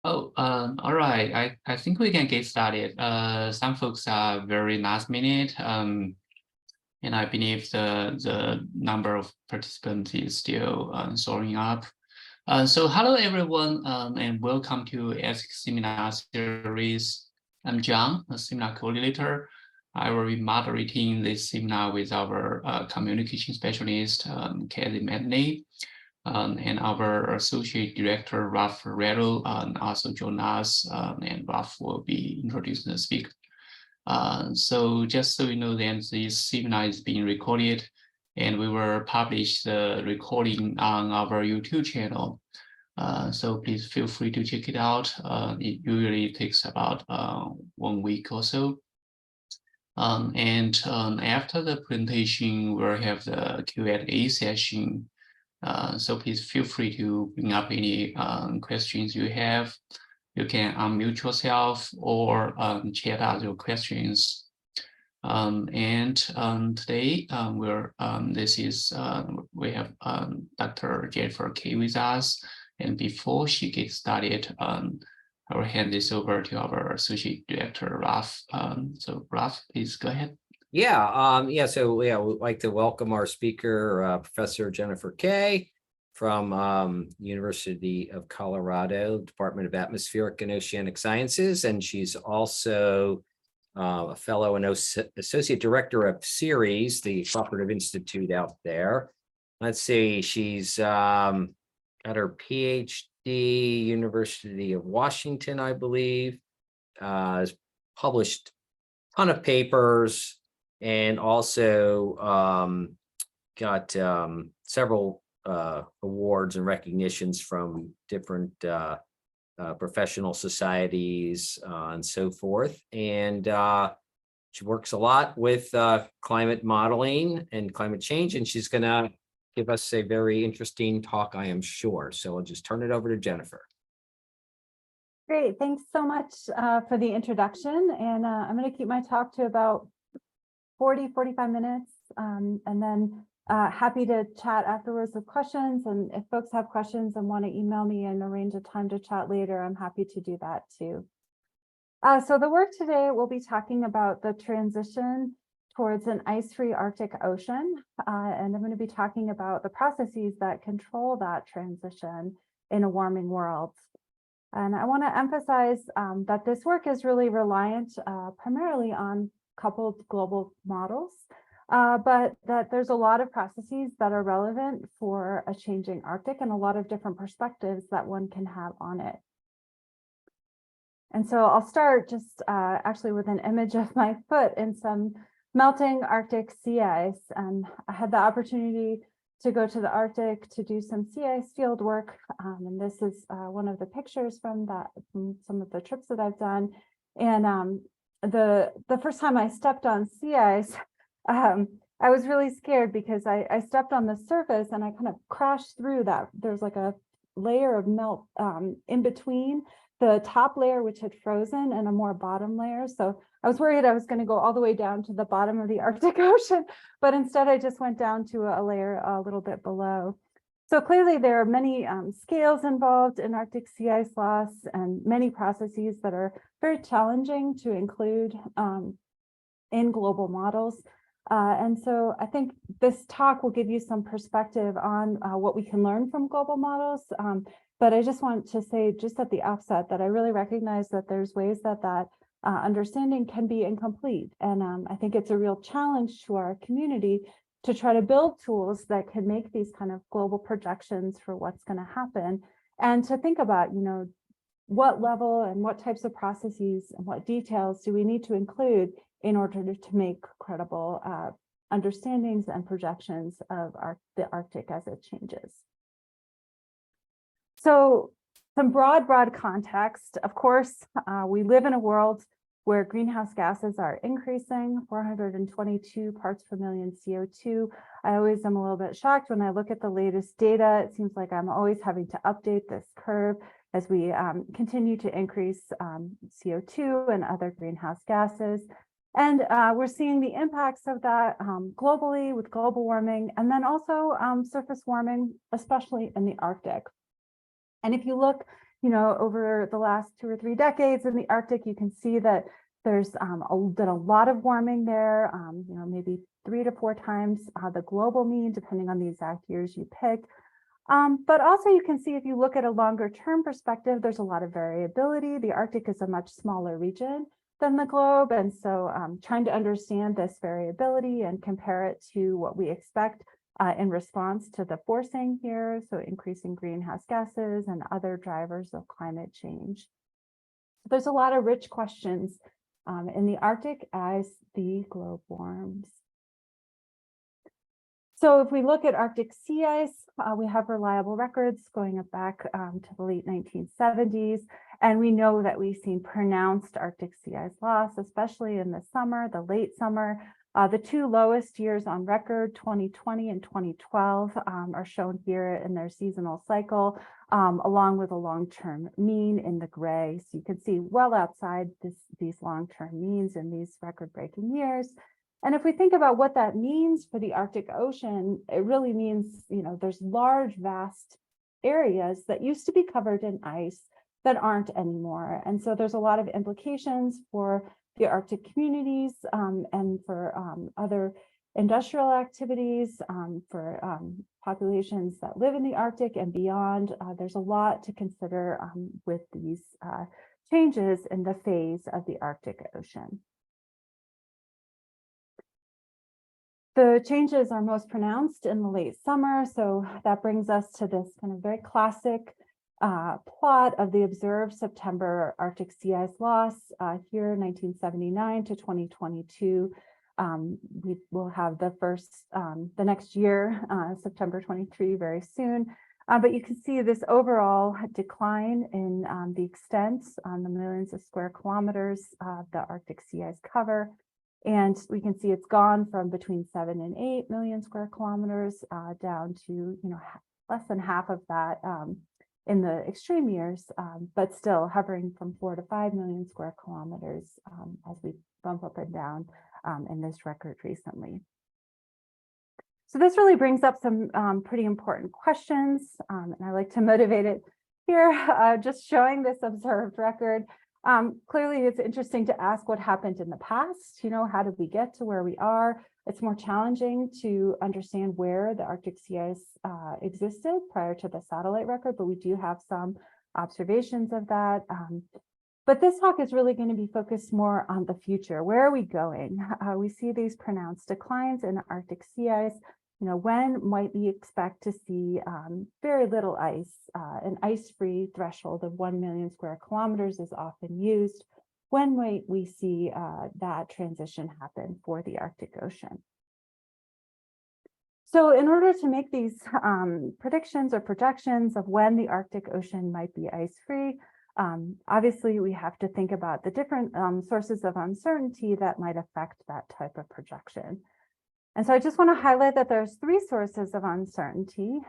All right. I think we can get started. Some folks are very last minute, and I believe the number of participants is still soaring up. So hello everyone, and welcome to ATOC Seminar Series. I'm John, a seminar coordinator. I will be moderating this seminar with our communication specialist, Kelly Medley. And our associate director, Ralph Ferrero, also join us, and Ralph will be introducing the speaker. So just so you know, then this seminar is being recorded, and we will publish the recording on our YouTube channel. So please feel free to check it out. It usually takes about 1 week or so. After the presentation, we'll have the Q&A session. So please feel free to bring up any questions you have. You can unmute yourself or chat out your questions. Today we have Dr. Jennifer Kay with us. And before she gets started, I will hand this over to our Associate Director, Ralph. So Ralph, please go ahead. So we'd like to welcome our speaker, Professor Jennifer Kay from University of Colorado, Department of Atmospheric and Oceanic Sciences, and she's also a fellow and associate director of CIRES, the Cooperative Institute out there. Let's see, she's got her Ph.D. University of Washington, I believe, has published a ton of papers, and also got several awards and recognitions from different professional societies and so forth. And she works a lot with climate modeling and climate change, and she's going to give us a very interesting talk, I am sure. So I'll just turn it over to Jennifer. Great, thanks so much for the introduction. And I'm going to keep my talk to about 45 minutes, and then happy to chat afterwards with questions. And if folks have questions and want to email me and arrange a time to chat later, I'm happy to do that too. So the work today, we'll be talking about the transition towards an ice-free Arctic Ocean. And I'm going to be talking about the processes that control that transition in a warming world. And I want to emphasize that this work is really reliant primarily on coupled global models, but that there's a lot of processes that are relevant for a changing Arctic and a lot of different perspectives that one can have on it. And so I'll start just actually with an image of my foot in some melting Arctic sea ice. And I had the opportunity to go to the Arctic to do some sea ice field work. And this is one of the pictures from some of the trips that I've done. And the first time I stepped on sea ice, I was really scared because I stepped on the surface and I kind of crashed through that. There's like a layer of melt in between the top layer, which had frozen, and a more bottom layer. So I was worried I was going to go all the way down to the bottom of the Arctic Ocean, but instead I just went down to a layer a little bit below. So clearly there are many scales involved in Arctic sea ice loss and many processes that are very challenging to include in global models. And so I think this talk will give you some perspective on what we can learn from global models. But I just want to say just at the outset that I really recognize that there's ways that understanding can be incomplete. And I think it's a real challenge to our community to try to build tools that can make these kind of global projections for what's going to happen, and to think about, what level and what types of processes and what details do we need to include in order to make credible understandings and projections of the Arctic as it changes. So some broad context. Of course, we live in a world where greenhouse gases are increasing, 422 parts per million CO2. I always am a little bit shocked when I look at the latest data. It seems like I'm always having to update this curve as we continue to increase CO2 and other greenhouse gases. And we're seeing the impacts of that globally with global warming, and then also surface warming, especially in the Arctic. And if you look over the last 2 or 3 decades in the Arctic, you can see that there's been a lot of warming there, maybe 3 to 4 times the global mean, depending on the exact years you pick. But also you can see if you look at a longer term perspective, there's a lot of variability. The Arctic is a much smaller region than the globe. And so trying to understand this variability and compare it to what we expect in response to the forcing here, so increasing greenhouse gases and other drivers of climate change. There's a lot of rich questions in the Arctic as the globe warms. So if we look at Arctic sea ice, we have reliable records going back to the late 1970s. And we know that we've seen pronounced Arctic sea ice loss, especially in the summer, the late summer. The 2 lowest years on record, 2020 and 2012, are shown here in their seasonal cycle, along with a long-term mean in the gray. So you can see well outside these long-term means in these record-breaking years. And if we think about what that means for the Arctic Ocean, it really means, there's large, vast areas that used to be covered in ice that aren't anymore. And so there's a lot of implications for the Arctic communities and for other industrial activities, for populations that live in the Arctic and beyond. There's a lot to consider with these changes in the phase of the Arctic Ocean. The changes are most pronounced in the late summer, so that brings us to this kind of very classic plot of the observed September Arctic sea ice loss here, 1979 to 2022. We will have the next year, September 23, very soon. But you can see this overall decline in the extent on the millions of square kilometers of the Arctic sea ice cover. And we can see it's gone from between 7 and 8 million square kilometers down to less than half of that in the extreme years, but still hovering from 4 to 5 million square kilometers as we bump up and down in this record recently. So this really brings up some pretty important questions, and I like to motivate it here, just showing this observed record. Clearly, it's interesting to ask what happened in the past. How did we get to where we are? It's more challenging to understand where the Arctic sea ice existed prior to the satellite record, but we do have some observations of that. But this talk is really going to be focused more on the future. Where are we going? We see these pronounced declines in Arctic sea ice. When might we expect to see very little ice? An ice-free threshold of 1 million square kilometers is often used. When might we see that transition happen for the Arctic Ocean? So in order to make these predictions or projections of when the Arctic Ocean might be ice-free, obviously we have to think about the different sources of uncertainty that might affect that type of projection. And so I just want to highlight that there's 3 sources of uncertainty.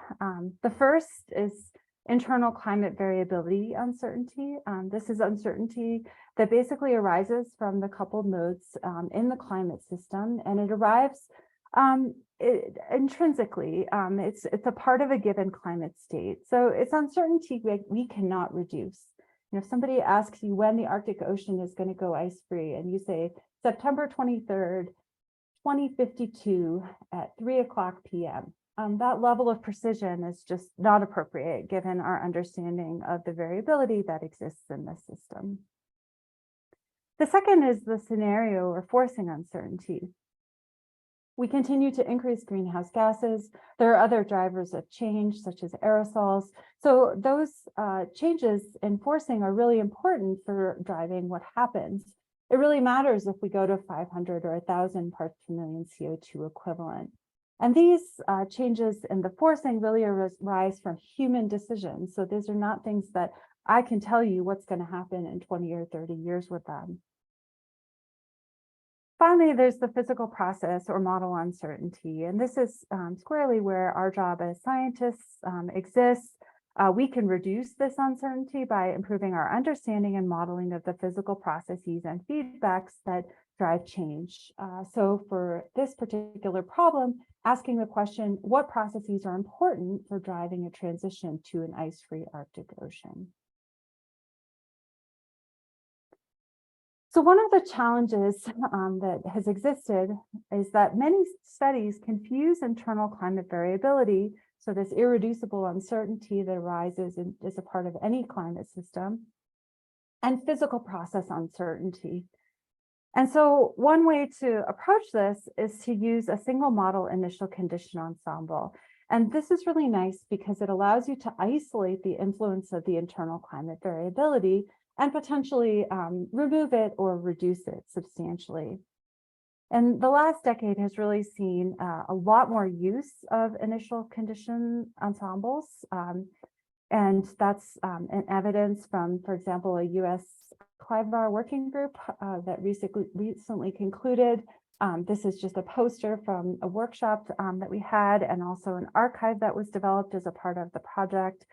The first is internal climate variability uncertainty. This is uncertainty that basically arises from the coupled modes in the climate system, and it arrives intrinsically. It's a part of a given climate state. So it's uncertainty we cannot reduce. If somebody asks you when the Arctic Ocean is going to go ice-free, and you say September 23rd, 2052 at 3:00 p.m. That level of precision is just not appropriate given our understanding of the variability that exists in the system. The second is the scenario or forcing uncertainty. We continue to increase greenhouse gases. There are other drivers of change, such as aerosols. So those changes in forcing are really important for driving what happens. It really matters if we go to 500 or 1,000 parts per million CO2 equivalent. And these changes in the forcing really arise from human decisions. So these are not things that I can tell you what's going to happen in 20 or 30 years with them. Finally, there's the physical process or model uncertainty. And this is squarely where our job as scientists exists. We can reduce this uncertainty by improving our understanding and modeling of the physical processes and feedbacks that drive change. So for this particular problem, asking the question, what processes are important for driving a transition to an ice-free Arctic Ocean? So one of the challenges that has existed is that many studies confuse internal climate variability, so this irreducible uncertainty that arises as a part of any climate system, and physical process uncertainty. And so one way to approach this is to use a single model initial condition ensemble. And this is really nice because it allows you to isolate the influence of the internal climate variability and potentially remove it or reduce it substantially. And the last decade has really seen a lot more use of initial condition ensembles. And that's an evidence from, for example, a US CLIVAR working group that recently concluded. This is just a poster from a workshop that we had, and also an archive that was developed as a part of the project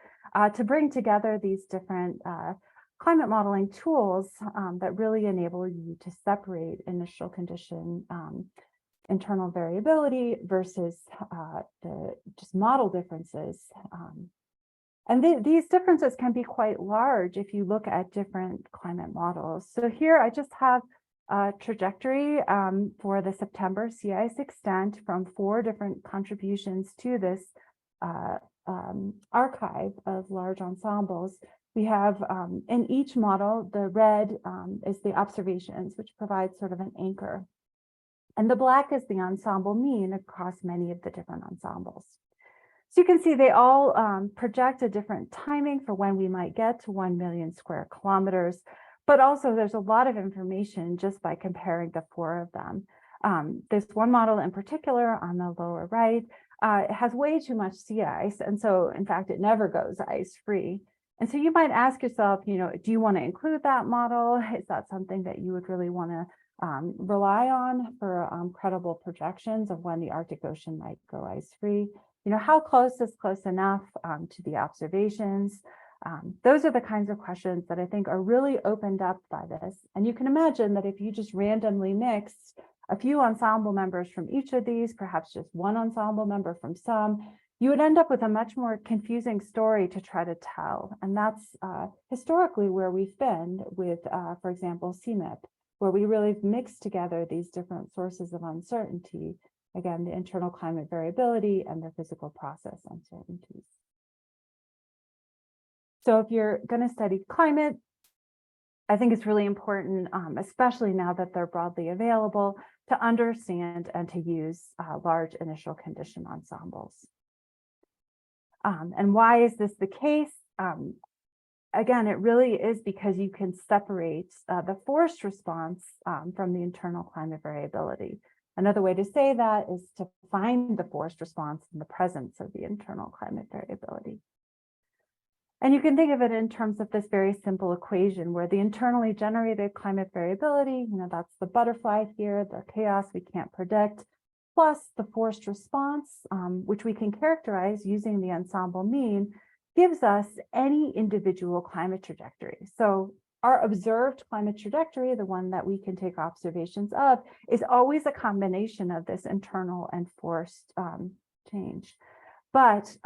to bring together these different climate modeling tools that really enable you to separate initial condition internal variability versus the just model differences. And these differences can be quite large if you look at different climate models. So here I just have a trajectory for the September sea ice extent from 4 different contributions to this archive of large ensembles. We have in each model, the red is the observations, which provides sort of an anchor. And the black is the ensemble mean across many of the different ensembles. So you can see they all project a different timing for when we might get to 1 million square kilometers, but also there's a lot of information just by comparing the 4 of them. This one model in particular on the lower right, it has way too much sea ice. And so in fact, it never goes ice free. And so you might ask yourself, do you want to include that model? Is that something that you would really want to rely on for credible projections of when the Arctic Ocean might go ice free? How close is close enough to the observations? Those are the kinds of questions that I think are really opened up by this. And you can imagine that if you just randomly mixed a few ensemble members from each of these, perhaps just one ensemble member from some, you would end up with a much more confusing story to try to tell. And that's historically where we've been with, for example, CMIP, where we really mix together these different sources of uncertainty. Again, the internal climate variability and the physical process uncertainties. So if you're going to study climate, I think it's really important, especially now that they're broadly available, to understand and to use large initial condition ensembles. And why is this the case? Again, it really is because you can separate the forced response from the internal climate variability. Another way to say that is to find the forced response in the presence of the internal climate variability. And you can think of it in terms of this very simple equation where the internally generated climate variability, that's the butterfly here, the chaos we can't predict, plus the forced response, which we can characterize using the ensemble mean, gives us any individual climate trajectory. So our observed climate trajectory, the one that we can take observations of, is always a combination of this internal and forced change. But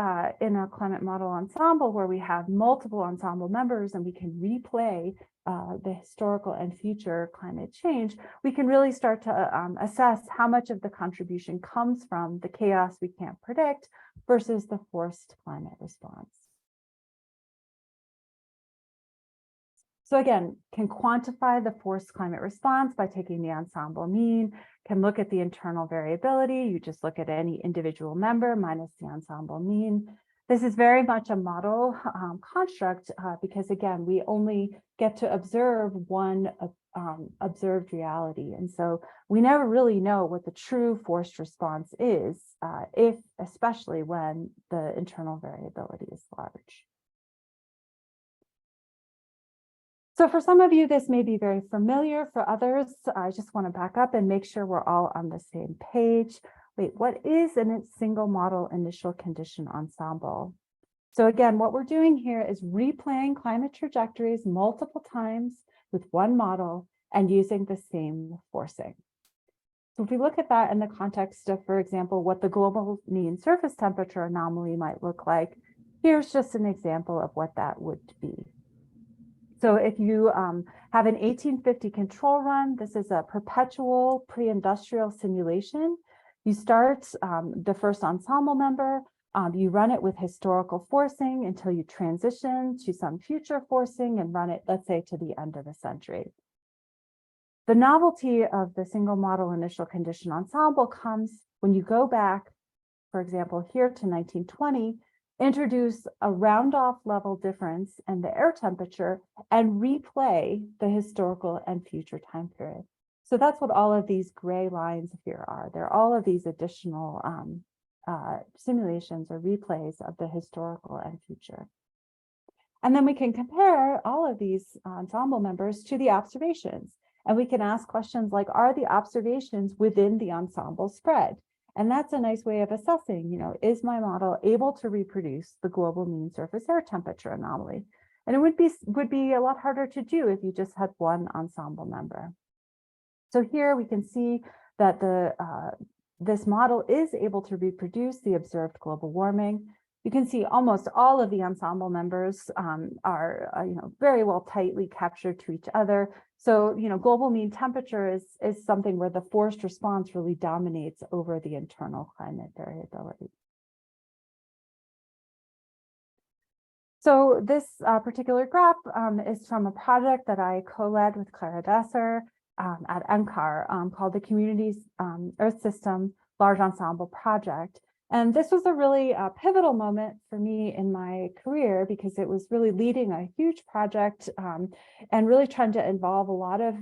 in a climate model ensemble where we have multiple ensemble members and we can replay the historical and future climate change, we can really start to assess how much of the contribution comes from the chaos we can't predict versus the forced climate response. So again, can quantify the forced climate response by taking the ensemble mean, can look at the internal variability. You just look at any individual member minus the ensemble mean. This is very much a model construct because again, we only get to observe one observed reality. And so we never really know what the true forced response is, especially when the internal variability is large. So for some of you, this may be very familiar. For others, I just want to back up and make sure we're all on the same page. Wait, what is a single model initial condition ensemble? So again, what we're doing here is replaying climate trajectories multiple times with one model and using the same forcing. So if we look at that in the context of, for example, what the global mean surface temperature anomaly might look like, here's just an example of what that would be. So if you have an 1850 control run, this is a perpetual pre-industrial simulation. You start the first ensemble member, you run it with historical forcing until you transition to some future forcing and run it, let's say, to the end of the century. The novelty of the single model initial condition ensemble comes when you go back, for example, here to 1920, introduce a round off level difference in the air temperature and replay the historical and future time period. So that's what all of these gray lines here are. They're all of these additional simulations or replays of the historical and future. And then we can compare all of these ensemble members to the observations. And we can ask questions like, are the observations within the ensemble spread? And that's a nice way of assessing, is my model able to reproduce the global mean surface air temperature anomaly? And it would be a lot harder to do if you just had one ensemble member. So here we can see that this model is able to reproduce the observed global warming. You can see almost all of the ensemble members are very well tightly captured to each other. So, global mean temperature is something where the forced response really dominates over the internal climate variability. So this particular graph is from a project that I co-led with Clara Besser at NCAR called the Communities Earth System Large Ensemble Project. And this was a really pivotal moment for me in my career because it was really leading a huge project and really trying to involve a lot of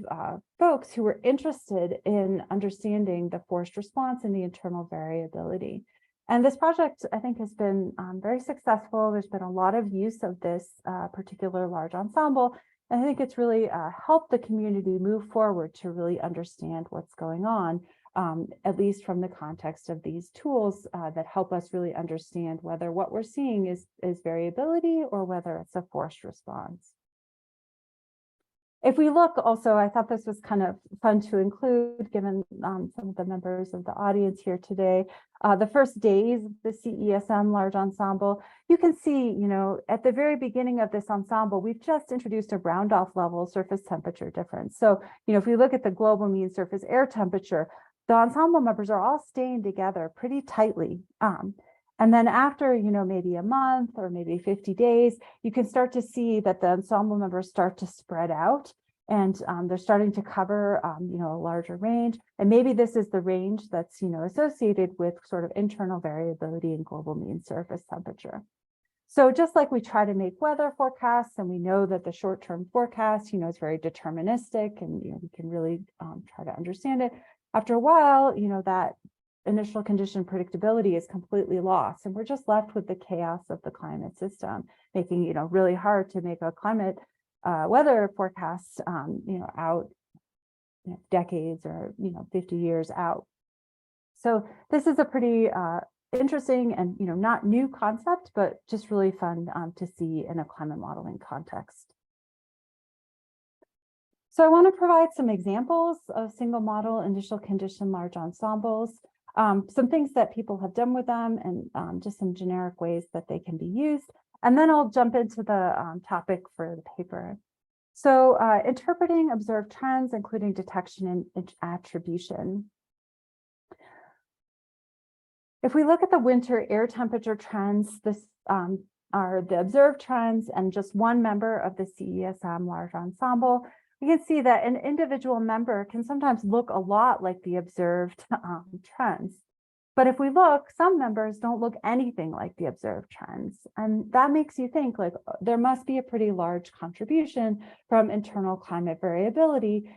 folks who were interested in understanding the forced response and the internal variability. And this project, I think, has been very successful. There's been a lot of use of this particular large ensemble. And I think it's really helped the community move forward to really understand what's going on. At least from the context of these tools that help us really understand whether what we're seeing is variability or whether it's a forced response. If we look also, I thought this was kind of fun to include given some of the members of the audience here today. The first days of the CESM large ensemble, you can see, at the very beginning of this ensemble, we've just introduced a round off level surface temperature difference. So, if we look at the global mean surface air temperature, the ensemble members are all staying together pretty tightly. And then after, maybe a month or maybe 50 days, you can start to see that the ensemble members start to spread out and they're starting to cover, a larger range. And maybe this is the range that's, associated with sort of internal variability in global mean surface temperature. So just like we try to make weather forecasts and we know that the short-term forecast, is very deterministic and, we can really try to understand it. After a while, that initial condition predictability is completely lost, and we're just left with the chaos of the climate system, making really hard to make a climate weather forecast, out decades or 50 years out. So this is a pretty interesting and not new concept, but just really fun to see in a climate modeling context. So I want to provide some examples of single model initial condition large ensembles, some things that people have done with them and just some generic ways that they can be used. And then I'll jump into the topic for the paper. So interpreting observed trends, including detection and attribution. If we look at the winter air temperature trends, this are the observed trends and just one member of the CESM large ensemble. We can see that an individual member can sometimes look a lot like the observed trends. But if we look, some members don't look anything like the observed trends. And that makes you think like there must be a pretty large contribution from internal climate variability,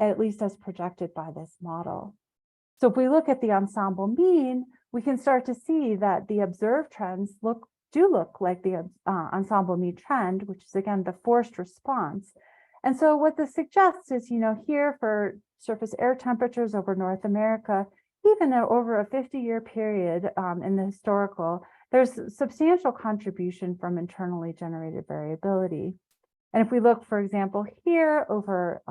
at least as projected by this model. So if we look at the ensemble mean, we can start to see that the observed trends do look like the ensemble mean trend, which is again the forced response. And so what this suggests is, here for surface air temperatures over North America, even over a 50-year period in the historical, there's substantial contribution from internally generated variability. And if we look, for example, here over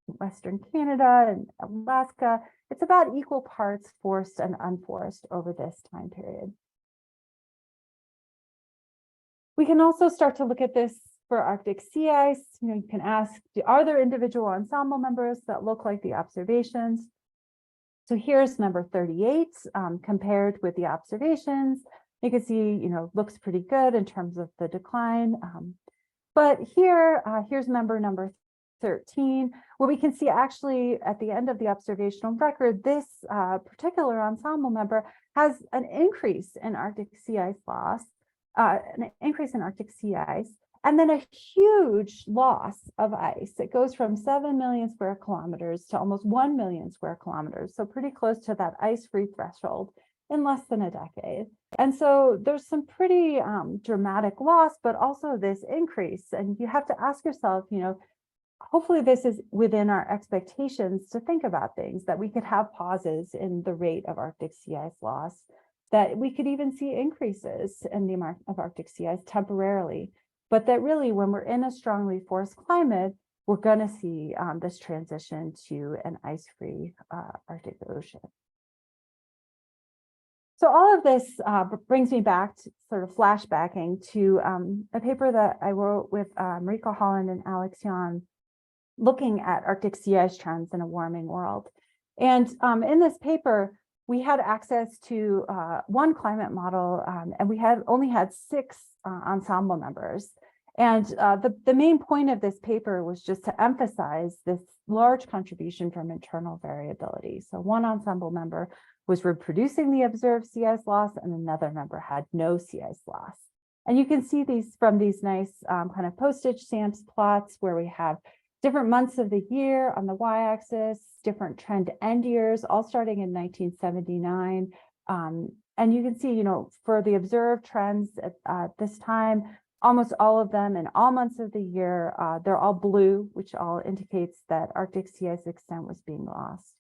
Western Canada and Alaska, it's about equal parts forced and unforced over this time period. We can also start to look at this for Arctic sea ice, you can ask, are there individual ensemble members that look like the observations? So here's number 38 compared with the observations. You can see, looks pretty good in terms of the decline. But here's number 13, where we can see actually at the end of the observational record, this particular ensemble member has an increase in Arctic sea ice loss, and then a huge loss of ice. It goes from 7 million square kilometers to almost 1 million square kilometers. So pretty close to that ice-free threshold in less than a decade. And so there's some pretty dramatic loss, but also this increase. And you have to ask yourself, hopefully this is within our expectations to think about things, that we could have pauses in the rate of Arctic sea ice loss, that we could even see increases in the amount of Arctic sea ice temporarily, but that really when we're in a strongly forced climate, we're going to see this transition to an ice-free Arctic Ocean. So all of this brings me back to sort of flashbacking to a paper that I wrote with Mariko Holland and Alex Yan, looking at Arctic sea ice trends in a warming world. And in this paper, we had access to one climate model, and we only had 6 ensemble members. And the main point of this paper was just to emphasize this large contribution from internal variability. So one ensemble member was reproducing the observed sea ice loss, and another member had no sea ice loss. And you can see these from these nice kind of postage stamps plots where we have different months of the year on the y-axis, different trend end years, all starting in 1979. And you can see, for the observed trends at this time, almost all of them in all months of the year, they're all blue, which all indicates that Arctic sea ice extent was being lost.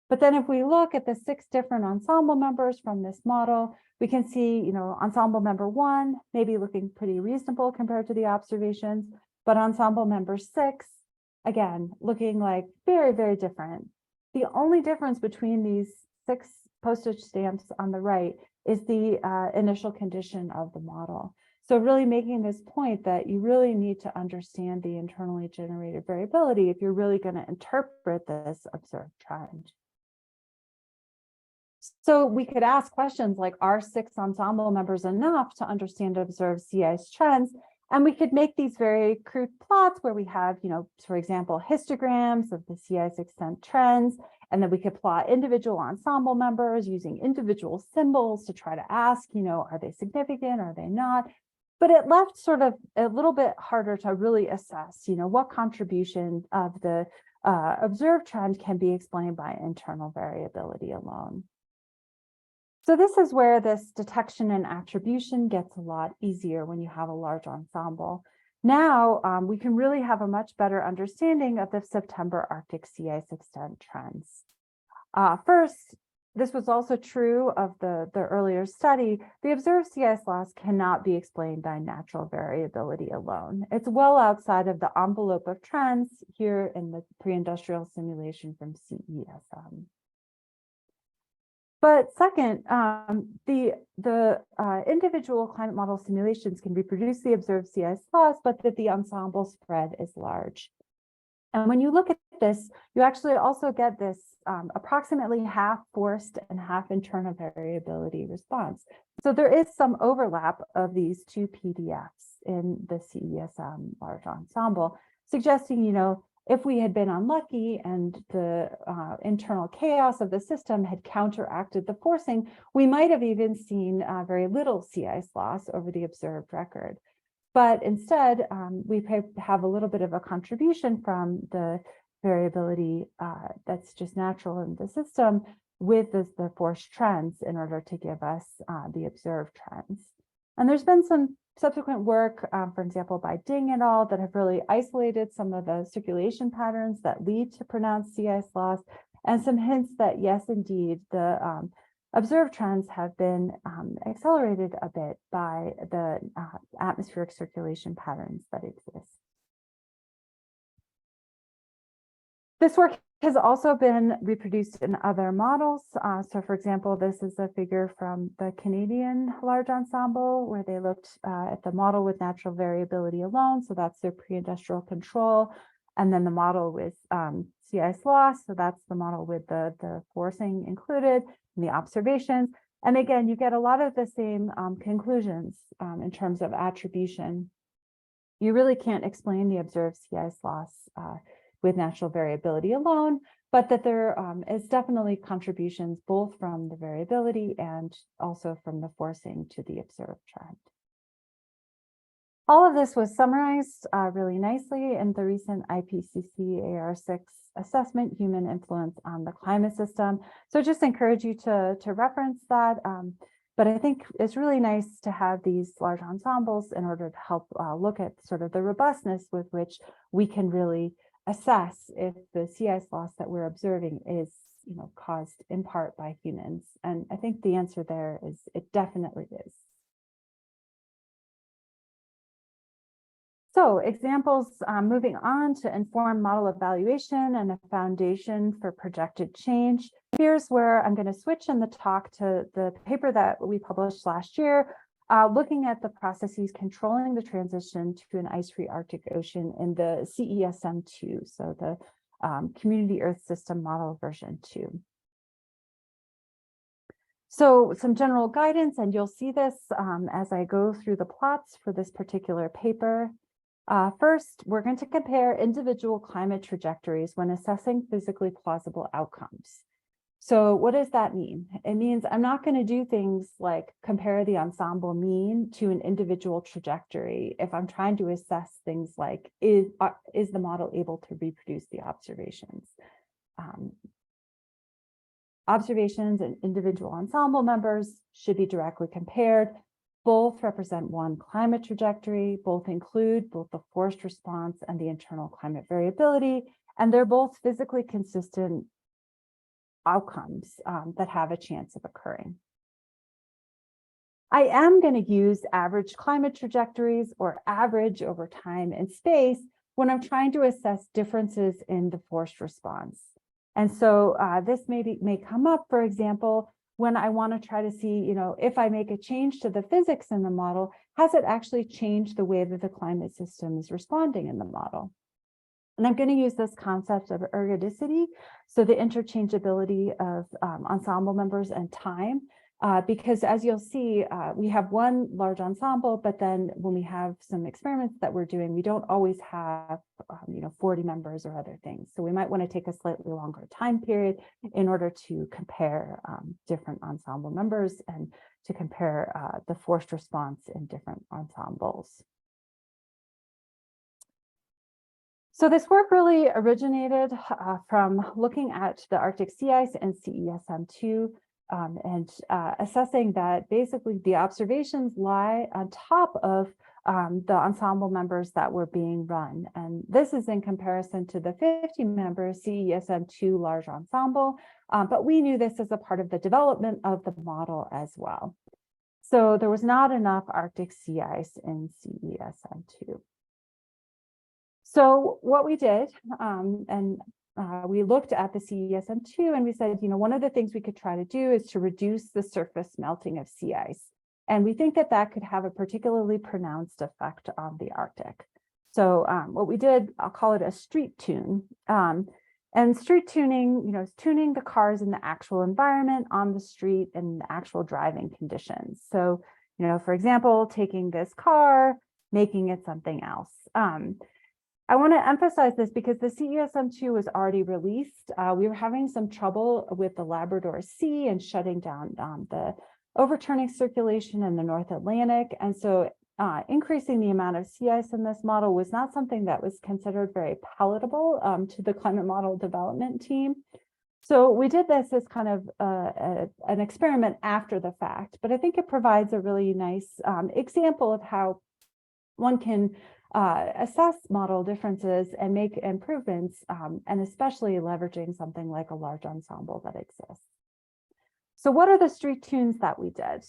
But then if we look at the 6 different ensemble members from this model, we can see, ensemble member 1 maybe looking pretty reasonable compared to the observations, but ensemble member 6, again, looking like very, very different. The only difference between these 6 postage stamps on the right is the initial condition of the model. So really making this point that you really need to understand the internally generated variability if you're really going to interpret this observed trend. So we could ask questions like, are 6 ensemble members enough to understand observed sea ice trends? And we could make these very crude plots where we have, for example, histograms of the sea ice extent trends, and then we could plot individual ensemble members using individual symbols to try to ask, are they significant, are they not? But it left sort of a little bit harder to really assess, what contribution of the observed trend can be explained by internal variability alone. So this is where this detection and attribution gets a lot easier when you have a large ensemble. Now we can really have a much better understanding of the September Arctic sea ice extent trends. First, this was also true of the earlier study. The observed sea ice loss cannot be explained by natural variability alone. It's well outside of the envelope of trends here in the pre-industrial simulation from CESM. But second, the individual climate model simulations can reproduce the observed sea ice loss, but that the ensemble spread is large. And when you look at this, you actually also get this approximately half forced and half internal variability response. So there is some overlap of these 2 PDFs in the CESM large ensemble, suggesting, if we had been unlucky and the internal chaos of the system had counteracted the forcing, we might have even seen very little sea ice loss over the observed record. But instead, we have a little bit of a contribution from the variability that's just natural in the system with the forced trends in order to give us the observed trends. And there's been some subsequent work, for example, by Ding et al., that have really isolated some of the circulation patterns that lead to pronounced sea ice loss, and some hints that, yes, indeed, the observed trends have been accelerated a bit by the atmospheric circulation patterns that exist. This work has also been reproduced in other models. So for example, this is a figure from the Canadian Large Ensemble where they looked at the model with natural variability alone. So that's their pre-industrial control. And then the model with sea ice loss. So that's the model with the forcing included and the observations. And again, you get a lot of the same conclusions in terms of attribution. You really can't explain the observed sea ice loss with natural variability alone, but that there is definitely contributions both from the variability and also from the forcing to the observed trend. All of this was summarized really nicely in the recent IPCC AR6 assessment, Human Influence on the Climate System. So just encourage you to reference that. But I think it's really nice to have these large ensembles in order to help look at sort of the robustness with which we can really assess if the sea ice loss that we're observing is, caused in part by humans. And I think the answer there is it definitely is. So examples, moving on to inform model evaluation and a foundation for projected change. Here's where I'm going to switch in the talk to the paper that we published last year, looking at the processes controlling the transition to an ice-free Arctic Ocean in the CESM2, so the Community Earth System Model version 2. So some general guidance, and you'll see this as I go through the plots for this particular paper. First, we're going to compare individual climate trajectories when assessing physically plausible outcomes. So what does that mean? It means I'm not going to do things like compare the ensemble mean to an individual trajectory if I'm trying to assess things like, is the model able to reproduce the observations? Observations and individual ensemble members should be directly compared. Both represent one climate trajectory, both include both the forced response and the internal climate variability, and they're both physically consistent outcomes that have a chance of occurring. I am going to use average climate trajectories or average over time and space when I'm trying to assess differences in the forced response. And so this may come up, for example, when I want to try to see, if I make a change to the physics in the model, has it actually changed the way that the climate system is responding in the model? And I'm going to use this concept of ergodicity, so the interchangeability of ensemble members and time, because as you'll see, we have one large ensemble, but then when we have some experiments that we're doing, we don't always have 40 members or other things. So we might want to take a slightly longer time period in order to compare different ensemble members and to compare the forced response in different ensembles. So this work really originated from looking at the Arctic sea ice and CESM2 and assessing that basically the observations lie on top of the ensemble members that were being run. And this is in comparison to the 50-member CESM2 large ensemble, but we knew this as a part of the development of the model as well. So there was not enough Arctic sea ice in CESM2. So what we did, we looked at the CESM2 and we said, one of the things we could try to do is to reduce the surface melting of sea ice. And we think that that could have a particularly pronounced effect on the Arctic. So what we did, I'll call it a street tune. And street tuning, is tuning the cars in the actual environment on the street and the actual driving conditions. So, for example, taking this car, making it something else. I want to emphasize this because the CESM2 was already released. We were having some trouble with the Labrador Sea and shutting down the overturning circulation in the North Atlantic. And so increasing the amount of sea ice in this model was not something that was considered very palatable to the climate model development team. So we did this as kind of an experiment after the fact, but I think it provides a really nice example of how one can assess model differences and make improvements, and especially leveraging something like a large ensemble that exists. So what are the street tunes that we did?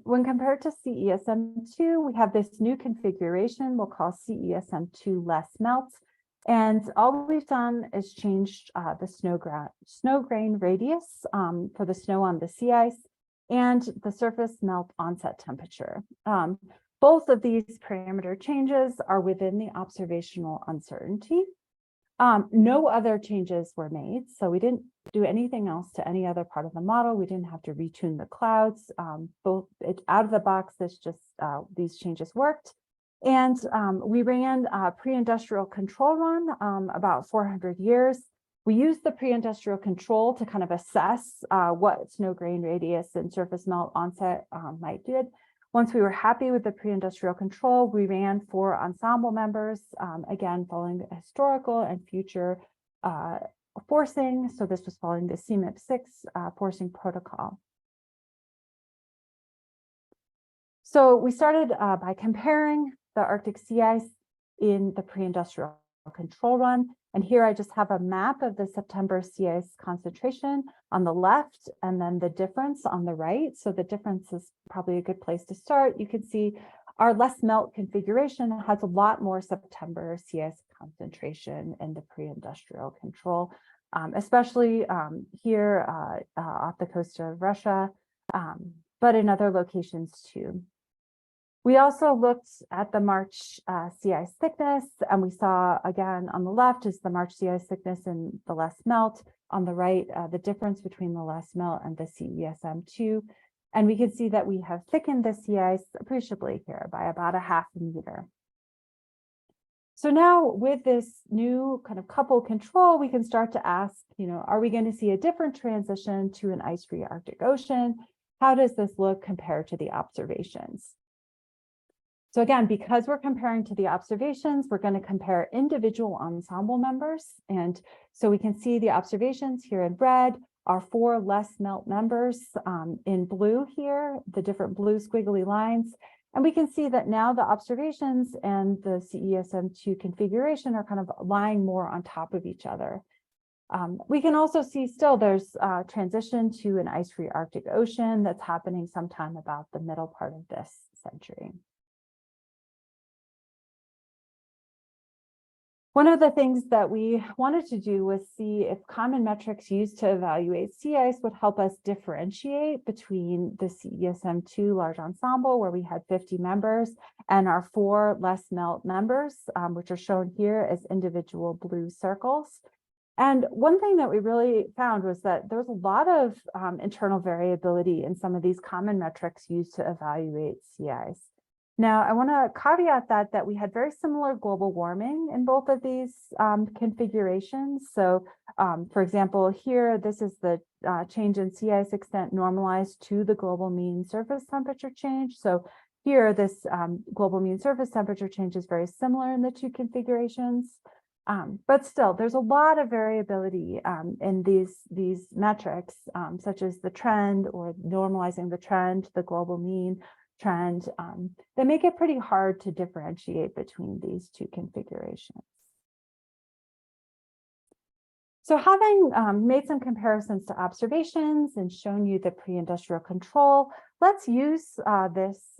When compared to CESM2, we have this new configuration we'll call CESM2 less melts. And all we've done is changed the snow grain radius for the snow on the sea ice and the surface melt onset temperature. Both of these parameter changes are within the observational uncertainty. No other changes were made, so we didn't do anything else to any other part of the model. We didn't have to retune the clouds. Out of the box, these changes worked. And we ran a pre-industrial control run about 400 years. We used the pre-industrial control to kind of assess what snow grain radius and surface melt onset might do. Once we were happy with the pre-industrial control, we ran 4 ensemble members, again, following the historical and future forcing. So this was following the CMIP-6 forcing protocol. So we started by comparing the Arctic sea ice in the pre-industrial control run. And here I just have a map of the September sea ice concentration on the left, and then the difference on the right. So the difference is probably a good place to start. You can see our less melt configuration has a lot more September sea ice concentration in the pre-industrial control, especially here off the coast of Russia, but in other locations too. We also looked at the March sea ice thickness, and we saw, again, on the left is the March sea ice thickness and the less melt. On the right, the difference between the less melt and the CESM2. And we can see that we have thickened the sea ice appreciably here by about a ½ meter. So now with this new kind of coupled control, we can start to ask, are we going to see a different transition to an ice-free Arctic Ocean? How does this look compared to the observations? So again, because we're comparing to the observations, we're going to compare individual ensemble members. And so we can see the observations here in red are 4 less melt members, in blue here, the different blue squiggly lines. And we can see that now the observations and the CESM2 configuration are kind of lying more on top of each other. We can also see still there's a transition to an ice-free Arctic Ocean that's happening sometime about the middle part of this century. One of the things that we wanted to do was see if common metrics used to evaluate sea ice would help us differentiate between the CESM2 large ensemble, where we had 50 members, and our 4 less melt members, which are shown here as individual blue circles. And one thing that we really found was that there was a lot of internal variability in some of these common metrics used to evaluate sea ice. Now, I want to caveat that we had very similar global warming in both of these configurations. So, for example, here, this is the change in sea ice extent normalized to the global mean surface temperature change. So here, this global mean surface temperature change is very similar in the 2 configurations. But still, there's a lot of variability in these metrics, such as the trend or normalizing the trend, the global mean trend, that make it pretty hard to differentiate between these 2 configurations. So having made some comparisons to observations and shown you the pre-industrial control, let's use this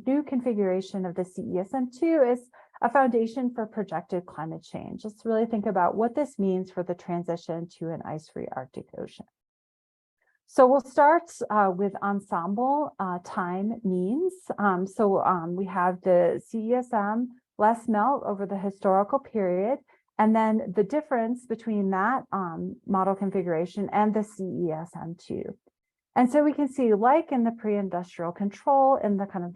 new configuration of the CESM2 as a foundation for projected climate change. Let's really think about what this means for the transition to an ice-free Arctic Ocean. So we'll start with ensemble time means. We have the CESM less melt over the historical period, and then the difference between that model configuration and the CESM2. And so we can see, like in the pre-industrial control, in the kind of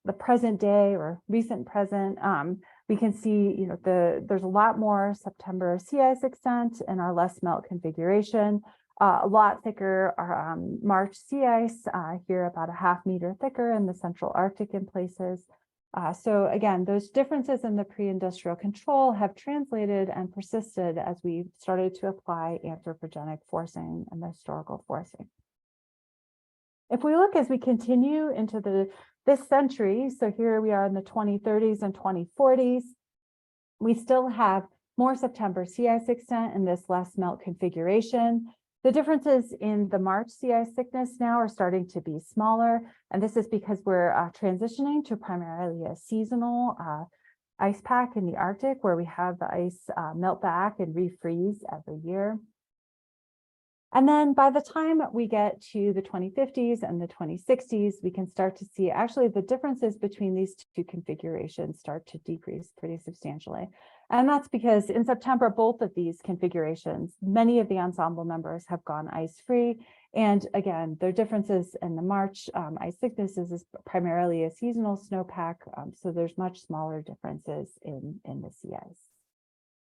the present day or recent present, we can see, there's a lot more September sea ice extent in our less melt configuration. A lot thicker March sea ice, here about a ½ meter thicker in the central Arctic in places. So again, those differences in the pre-industrial control have translated and persisted as we started to apply anthropogenic forcing and the historical forcing. If we look as we continue into this century, so here we are in the 2030s and 2040s, we still have more September sea ice extent in this less melt configuration. The differences in the March sea ice thickness now are starting to be smaller, and this is because we're transitioning to primarily a seasonal ice pack in the Arctic, where we have the ice melt back and refreeze every year. And then by the time we get to the 2050s and the 2060s, we can start to see actually the differences between these two configurations start to decrease pretty substantially. And that's because in September, both of these configurations, many of the ensemble members have gone ice-free. And again, their differences in the March ice thickness is primarily a seasonal snowpack. So there's much smaller differences in the sea ice.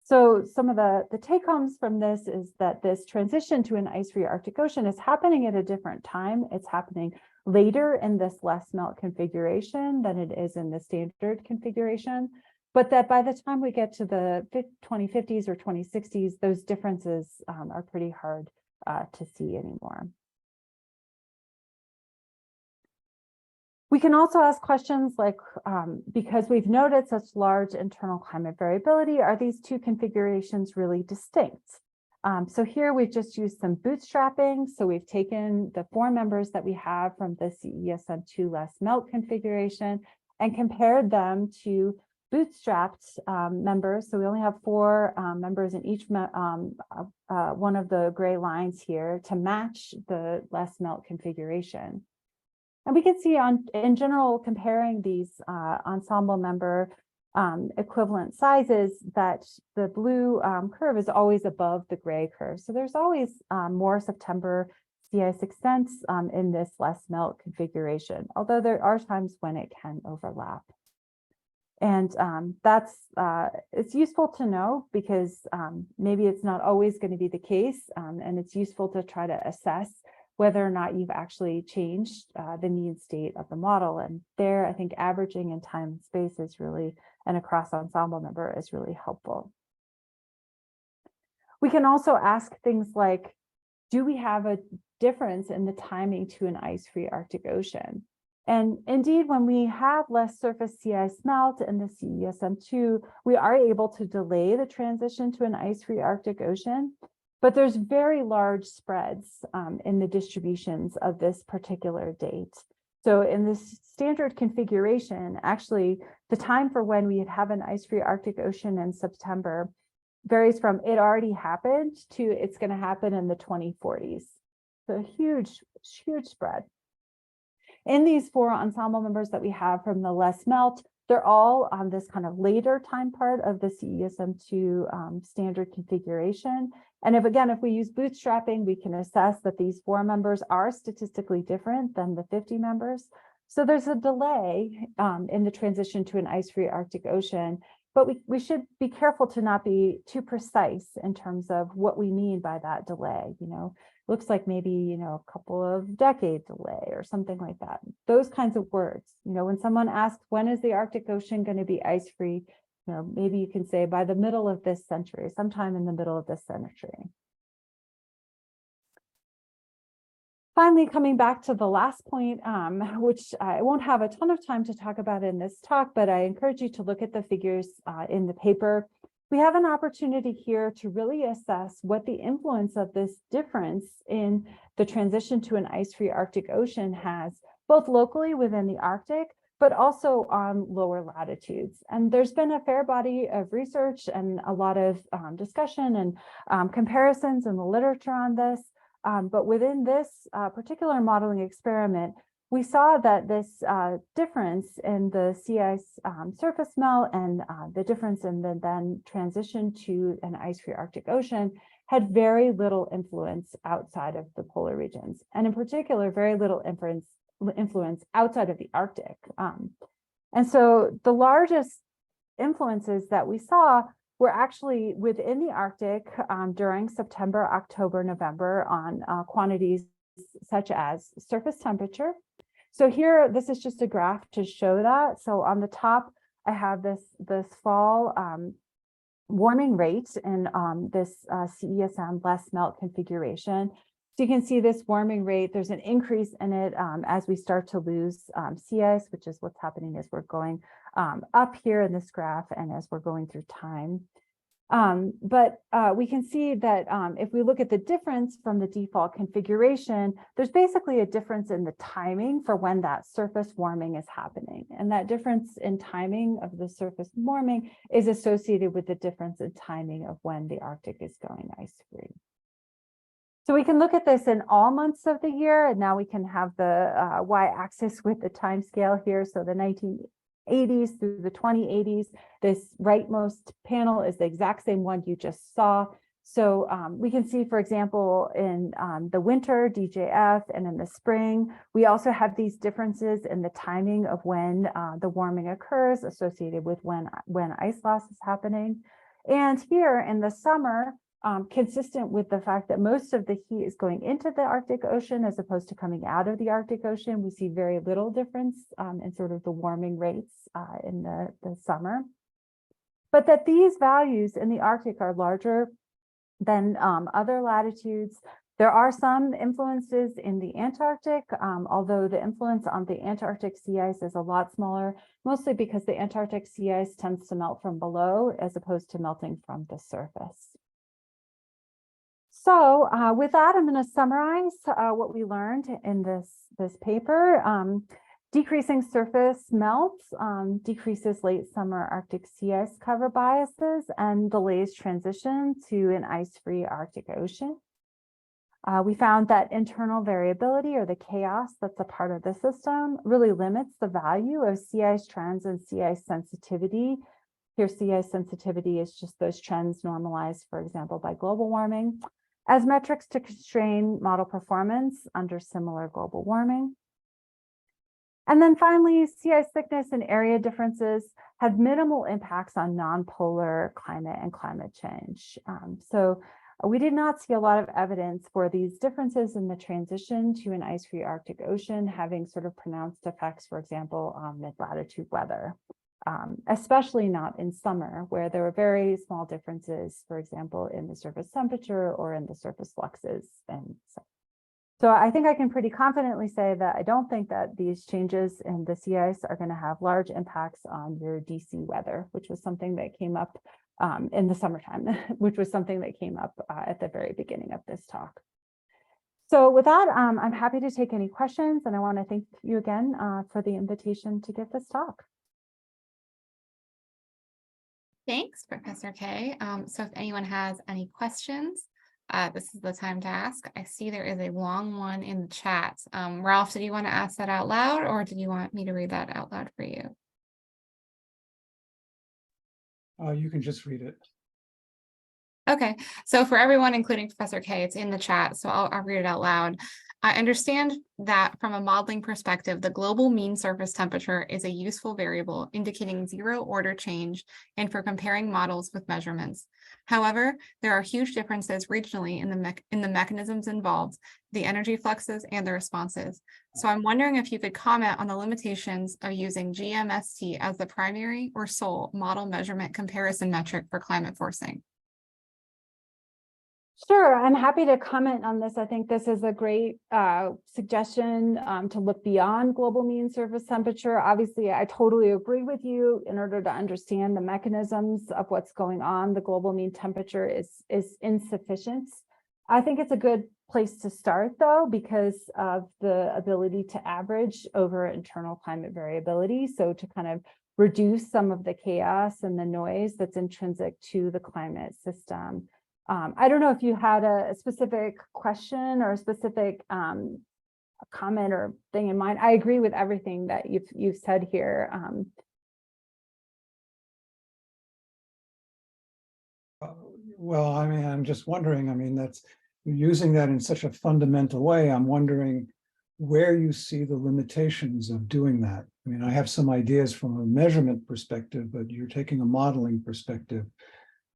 So some of the take-homes from this is that this transition to an ice-free Arctic Ocean is happening at a different time. It's happening later in this less melt configuration than it is in the standard configuration, but that by the time we get to the 2050s or 2060s, those differences are pretty hard to see anymore. We can also ask questions like, because we've noted such large internal climate variability, are these two configurations really distinct? So here we've just used some bootstrapping. So we've taken the 4 members that we have from the CESM2 less melt configuration and compared them to bootstrapped members. So we only have 4 members in each one of the gray lines here to match the less melt configuration. And we can see in general, comparing these ensemble member equivalent sizes, that the blue curve is always above the gray curve. So there's always more September sea ice extents in this less melt configuration, although there are times when it can overlap. And it's useful to know because maybe it's not always going to be the case, and it's useful to try to assess whether or not you've actually changed the mean state of the model. And there, I think averaging in time and space is really, and across ensemble member is really helpful. We can also ask things like, do we have a difference in the timing to an ice-free Arctic Ocean? And indeed, when we have less surface sea ice melt in the CESM2, we are able to delay the transition to an ice-free Arctic Ocean. But there's very large spreads in the distributions of this particular date. So in this standard configuration, actually, the time for when we have an ice-free Arctic Ocean in September varies from it already happened to it's going to happen in the 2040s. So huge, huge spread. In these 4 ensemble members that we have from the less melt, they're all on this kind of later time part of the CESM2 standard configuration. And if we use bootstrapping, we can assess that these 4 members are statistically different than the 50 members. So there's a delay in the transition to an ice-free Arctic Ocean, but we should be careful to not be too precise in terms of what we mean by that delay. Looks like maybe, a couple of decade delay or something like that. Those kinds of words, when someone asks, when is the Arctic Ocean going to be ice-free? Maybe you can say by the middle of this century, sometime in the middle of this century. Finally, coming back to the last point, which I won't have a ton of time to talk about in this talk, but I encourage you to look at the figures in the paper. We have an opportunity here to really assess what the influence of this difference in the transition to an ice-free Arctic Ocean has, both locally within the Arctic, but also on lower latitudes. And there's been a fair body of research and a lot of discussion and comparisons in the literature on this. But within this particular modeling experiment, we saw that this difference in the sea ice surface melt and the difference in the then transition to an ice-free Arctic Ocean had very little influence outside of the polar regions. And in particular, very little influence outside of the Arctic. And so the largest influences that we saw were actually within the Arctic during September, October, November on quantities such as surface temperature. So here, this is just a graph to show that. So on the top, I have this fall warming rate in this CESM less melt configuration. So you can see this warming rate, there's an increase in it as we start to lose sea ice, which is what's happening as we're going up here in this graph and as we're going through time. But we can see that if we look at the difference from the default configuration, there's basically a difference in the timing for when that surface warming is happening. And that difference in timing of the surface warming is associated with the difference in timing of when the Arctic is going ice-free. So we can look at this in all months of the year, and now we can have the y-axis with the time scale here. So the 1980s through the 2080s. This rightmost panel is the exact same one you just saw. So we can see, for example, in the winter, DJF, and in the spring, we also have these differences in the timing of when the warming occurs associated with when ice loss is happening. And here in the summer, consistent with the fact that most of the heat is going into the Arctic Ocean as opposed to coming out of the Arctic Ocean, we see very little difference in sort of the warming rates in the summer. But that these values in the Arctic are larger than other latitudes. There are some influences in the Antarctic, although the influence on the Antarctic sea ice is a lot smaller, mostly because the Antarctic sea ice tends to melt from below as opposed to melting from the surface. So with that, I'm going to summarize what we learned in this paper. Decreasing surface melt decreases late summer Arctic sea ice cover biases and delays transition to an ice-free Arctic Ocean. We found that internal variability, or the chaos that's a part of the system, really limits the value of sea ice trends and sea ice sensitivity. Here, sea ice sensitivity is just those trends normalized, for example, by global warming, as metrics to constrain model performance under similar global warming. And then finally, sea ice thickness and area differences have minimal impacts on non-polar climate and climate change. So we did not see a lot of evidence for these differences in the transition to an ice-free Arctic Ocean having sort of pronounced effects, for example, on mid-latitude weather. Especially not in summer, where there were very small differences, for example, in the surface temperature or in the surface fluxes. And so I think I can pretty confidently say that I don't think that these changes in the sea ice are going to have large impacts on your DC weather, which was something that came up in the summertime, which was something that came up at the very beginning of this talk. So with that, I'm happy to take any questions, and I want to thank you again for the invitation to give this talk. Thanks, Professor K. So if anyone has any questions, this is the time to ask. I see there is a long one in the chat. Ralph, did you want to ask that out loud, or did you want me to read that out loud for you? You can just read it. Okay, so for everyone, including Professor K, it's in the chat, so I'll read it out loud. I understand that from a modeling perspective, the global mean surface temperature is a useful variable indicating zero order change and for comparing models with measurements. However, there are huge differences regionally in the mechanisms involved, the energy fluxes and the responses. So I'm wondering if you could comment on the limitations of using GMST as the primary or sole model measurement comparison metric for climate forcing. Sure, I'm happy to comment on this. I think this is a great suggestion to look beyond global mean surface temperature. Obviously, I totally agree with you. In order to understand the mechanisms of what's going on, the global mean temperature is insufficient. I think it's a good place to start, though, because of the ability to average over internal climate variability. So to kind of reduce some of the chaos and the noise that's intrinsic to the climate system. I don't know if you had a specific question or a specific comment or thing in mind. I agree with everything that you've said here. Well, I mean, I'm just wondering, I mean, that's using that in such a fundamental way. I'm wondering where you see the limitations of doing that. I mean, I have some ideas from a measurement perspective, but you're taking a modeling perspective.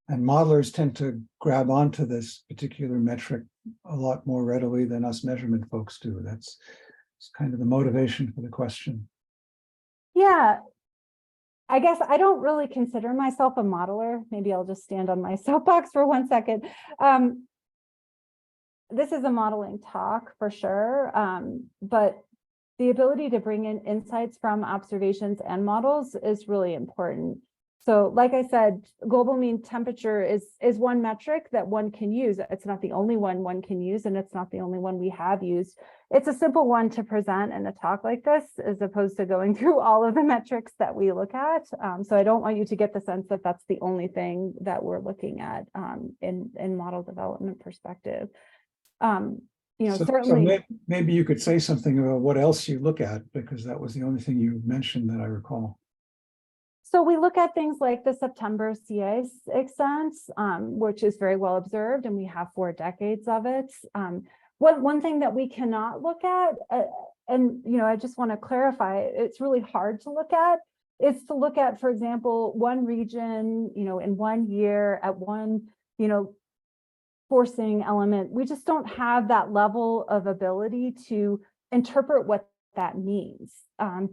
And modelers tend to grab onto this particular metric a lot more readily than us measurement folks do. That's kind of the motivation for the question. Yeah, I guess I don't really consider myself a modeler. Maybe I'll just stand on my soapbox for 1 second. This is a modeling talk for sure, but the ability to bring in insights from observations and models is really important. So like I said, global mean temperature is one metric that one can use. It's not the only one can use, and it's not the only one we have used. It's a simple one to present in a talk like this, as opposed to going through all of the metrics that we look at. So I don't want you to get the sense that that's the only thing that we're looking at in model development perspective. Certainly. Maybe you could say something about what else you look at, because that was the only thing you mentioned that I recall. So we look at things like the September sea ice extent, which is very well observed, and we have 4 decades of it. One thing that we cannot look at, and I just want to clarify, it's really hard to look at, is to look at, for example, one region, in 1 year at one, forcing element. We just don't have that level of ability to interpret what that means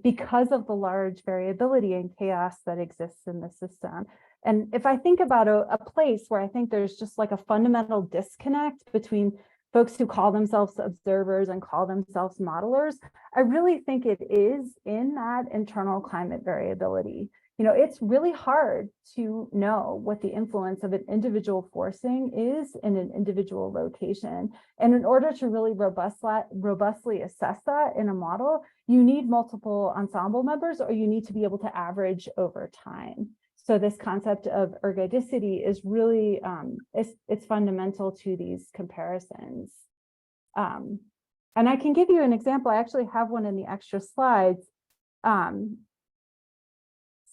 because of the large variability and chaos that exists in the system. And if I think about a place where I think there's just like a fundamental disconnect between folks who call themselves observers and call themselves modelers, I really think it is in that internal climate variability. It's really hard to know what the influence of an individual forcing is in an individual location. And in order to really robustly assess that in a model, you need multiple ensemble members, or you need to be able to average over time. So this concept of ergodicity is really, it's fundamental to these comparisons. And I can give you an example. I actually have one in the extra slides.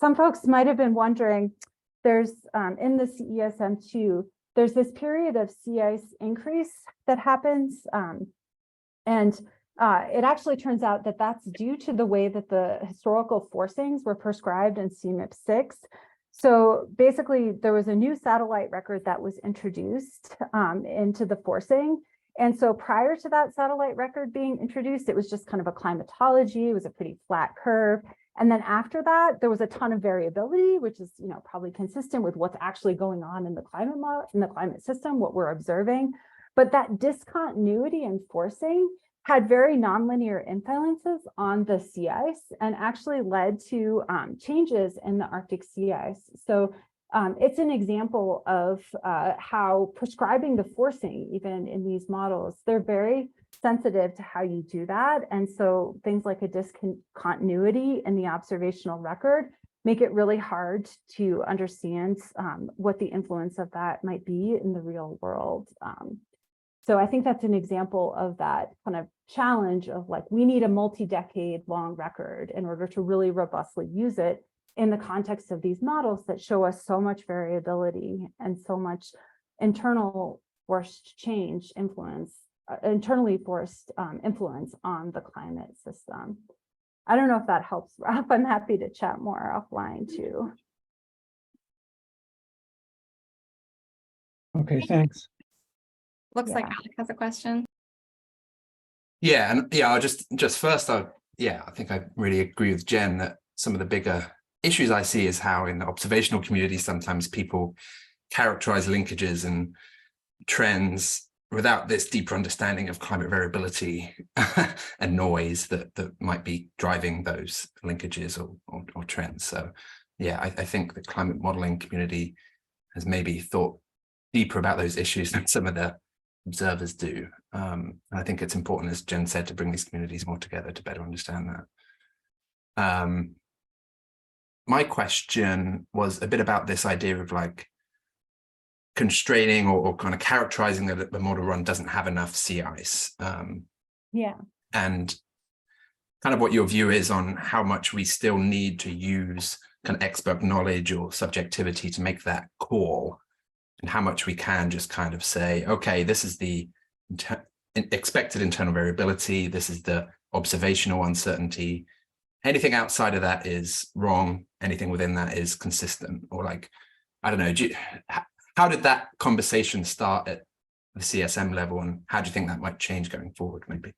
Some folks might have been wondering, there's in the CESM2, there's this period of sea ice increase that happens. And it actually turns out that that's due to the way that the historical forcings were prescribed in CMIP 6. So basically, there was a new satellite record that was introduced into the forcing. And so prior to that satellite record being introduced, it was just kind of a climatology. It was a pretty flat curve. And then after that, there was a ton of variability, which is probably consistent with what's actually going on in the climate in the climate system, what we're observing. But that discontinuity in forcing had very nonlinear influences on the sea ice and actually led to changes in the Arctic sea ice. So it's an example of how prescribing the forcing, even in these models, they're very sensitive to how you do that. And so things like a discontinuity in the observational record make it really hard to understand what the influence of that might be in the real world. So I think that's an example of that kind of challenge of like, we need a multi-decade long record in order to really robustly use it in the context of these models that show us so much variability and so much internal forced change influence, internally forced influence on the climate system. I don't know if that helps, Rob. I'm happy to chat more offline too. Okay, thanks. Looks like Alec has a question. Yeah, and I'll just first, I think I really agree with Jen that some of the bigger issues I see is how in the observational community, sometimes people characterize linkages and trends without this deeper understanding of climate variability and noise that might be driving those linkages or trends. So yeah, I think the climate modeling community has maybe thought deeper about those issues than some of the observers do. And I think it's important, as Jen said, to bring these communities more together to better understand that. My question was a bit about this idea of like constraining or kind of characterizing that the model run doesn't have enough sea ice. And kind of what your view is on how much we still need to use kind of expert knowledge or subjectivity to make that call, and how much we can just kind of say, okay, this is the expected internal variability, this is the observational uncertainty. Anything outside of that is wrong. Anything within that is consistent. Or like, I don't know, how did that conversation start at the CSM level, and how do you think that might change going forward, maybe?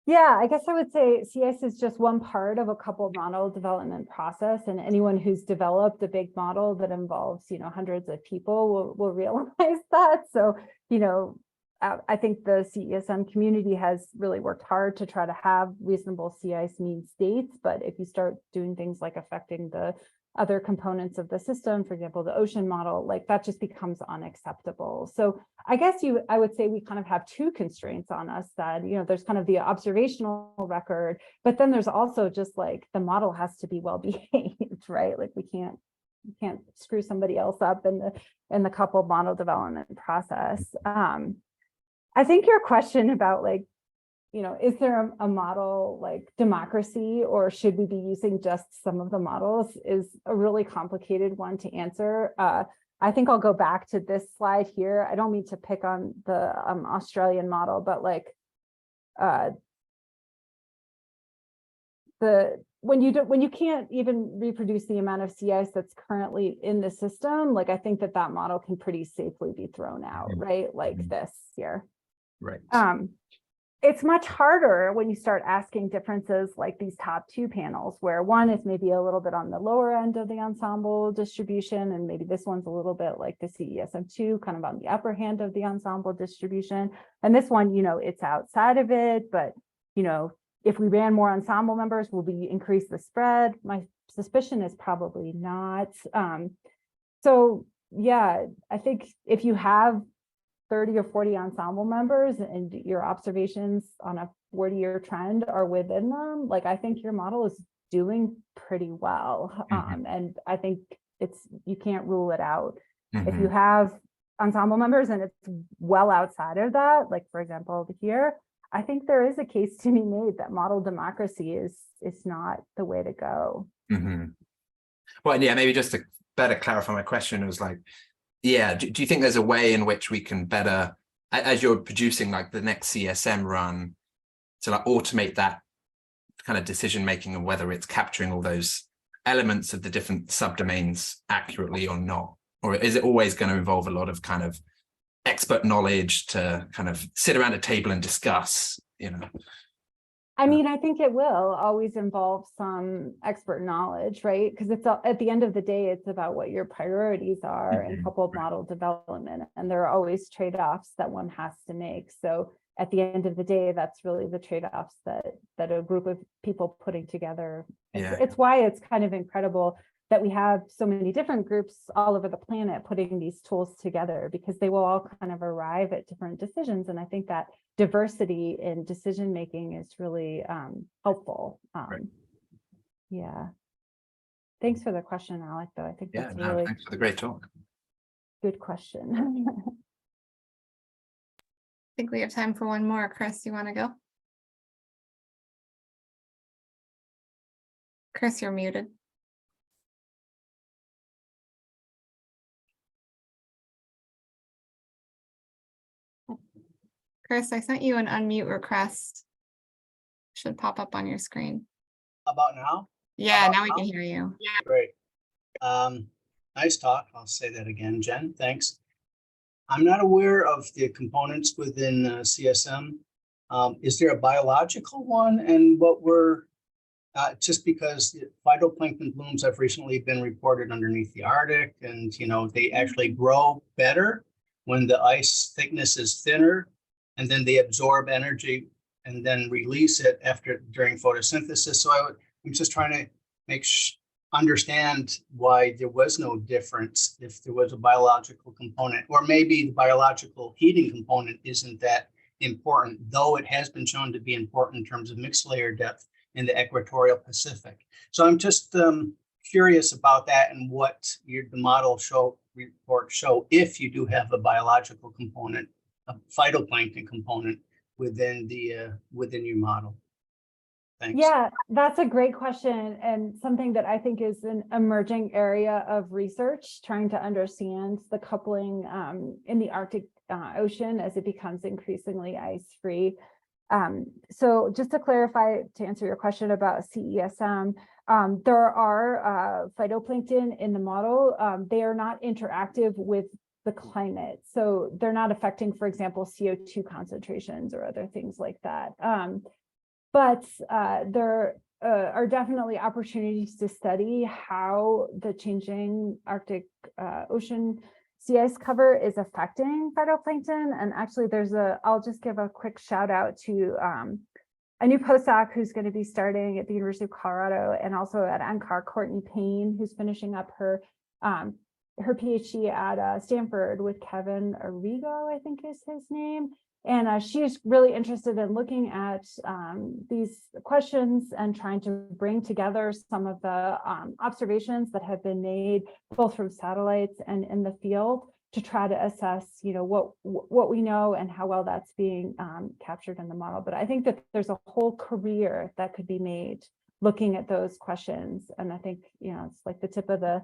Yeah, I guess I would say CS is just one part of a couple model development process, and anyone who's developed a big model that involves, hundreds of people will realize that. So, I think the CESM community has really worked hard to try to have reasonable sea ice mean states, but if you start doing things like affecting the other components of the system, for example, the ocean model, like that just becomes unacceptable. So I guess I would say we kind of have two constraints on us that, there's kind of the observational record, but then there's also just like the model has to be well behaved, right? Like we can't screw somebody else up in the coupled model development process. I think your question about like, is there a model like democracy, or should we be using just some of the models, is a really complicated one to answer. I think I'll go back to this slide here. I don't mean to pick on the Australian model, but like when you can't even reproduce the amount of sea ice that's currently in the system, like I think that model can pretty safely be thrown out, right? Like this here. Right. It's much harder when you start asking differences like these top two panels, where one is maybe a little bit on the lower end of the ensemble distribution, and maybe this one's a little bit like the CESM2, kind of on the upper hand of the ensemble distribution. And this one, it's outside of it, but, if we ran more ensemble members, will we increase the spread? My suspicion is probably not. So yeah, I think if you have 30 or 40 ensemble members and your observations on a 40-year trend are within them, like I think your model is doing pretty well. And I think you can't rule it out. If you have ensemble members and it's well outside of that, like for example over here, I think there is a case to be made that model democracy is not the way to go. Well, yeah, maybe just to better clarify my question, it was like, yeah, do you think there's a way in which we can better, as you're producing like the next CSM run, to like automate that kind of decision making and whether it's capturing all those elements of the different subdomains accurately or not? Or is it always going to involve a lot of kind of expert knowledge to kind of sit around a table and discuss, I mean, I think it will always involve some expert knowledge, right? Because it's at the end of the day, it's about what your priorities are in coupled model development. And there are always trade-offs that one has to make. So at the end of the day, that's really the trade-offs that a group of people putting together. It's why it's kind of incredible that we have so many different groups all over the planet putting these tools together, because they will all kind of arrive at different decisions. And I think that diversity in decision making is really helpful. Yeah. Thanks for the question, Alec, though. I think that's really thanks for the great talk. Good question. I think we have time for one more. Chris, you want to go? Chris, you're muted. Chris, I sent you an unmute request. Should pop up on your screen. How about now? Yeah, now we can hear you. Yeah. Great. Nice talk. I'll say that again, Jen. Thanks. I'm not aware of the components within CSM. Is there a biological one? And what were, just because phytoplankton blooms have recently been reported underneath the Arctic, and they actually grow better when the ice thickness is thinner, and then they absorb energy and then release it during photosynthesis. So I'm just trying to understand why there was no difference if there was a biological component, or maybe the biological heating component isn't that important, though it has been shown to be important in terms of mixed layer depth in the equatorial Pacific. So I'm just curious about that, and what the model report show if you do have a biological component, a phytoplankton component within your model. Thanks. Yeah, that's a great question, and something that I think is an emerging area of research, trying to understand the coupling in the Arctic Ocean as it becomes increasingly ice-free. So just to clarify, to answer your question about CESM, there are phytoplankton in the model. They are not interactive with the climate. So they're not affecting, for example, CO2 concentrations or other things like that. But there are definitely opportunities to study how the changing Arctic Ocean sea ice cover is affecting phytoplankton. And actually I'll just give a quick shout out to a new postdoc who's going to be starting at the University of Colorado, and also at NCAR, Courtney Payne, who's finishing up her PhD at Stanford with Kevin Arrigo, I think is his name. And she's really interested in looking at these questions and trying to bring together some of the observations that have been made both from satellites and in the field to try to assess, what we know and how well that's being captured in the model. But I think that there's a whole career that could be made looking at those questions. And I think, it's like the tip of the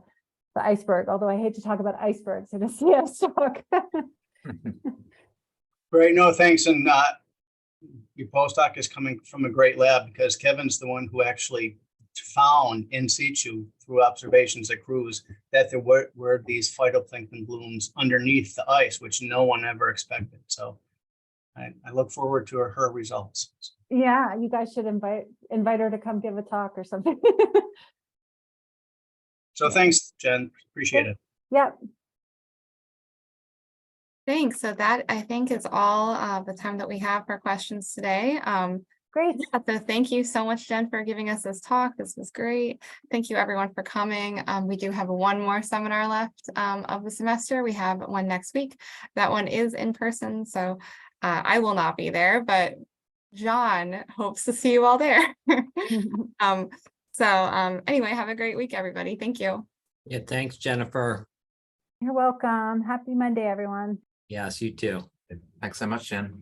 iceberg, although I hate to talk about icebergs in a CS talk. Great, no, thanks. And your postdoc is coming from a great lab, because Kevin's the one who actually found in situ through observations at cruise that there were these phytoplankton blooms underneath the ice, which no one ever expected. So I look forward to her results. Yeah, you guys should invite her to come give a talk or something. So thanks, Jen. Appreciate it. Yep. Thanks. So that, I think, is all the time that we have for questions today. Great. So thank you so much, Jen, for giving us this talk. This was great. Thank you everyone for coming. We do have one more seminar left of the semester. We have one next week. That one is in person, so I will not be there, but John hopes to see you all there. Anyway, have a great week, everybody. Thank you. Yeah, thanks, Jennifer. You're welcome. Happy Monday, everyone. Yes, you too. Thanks so much, Jen.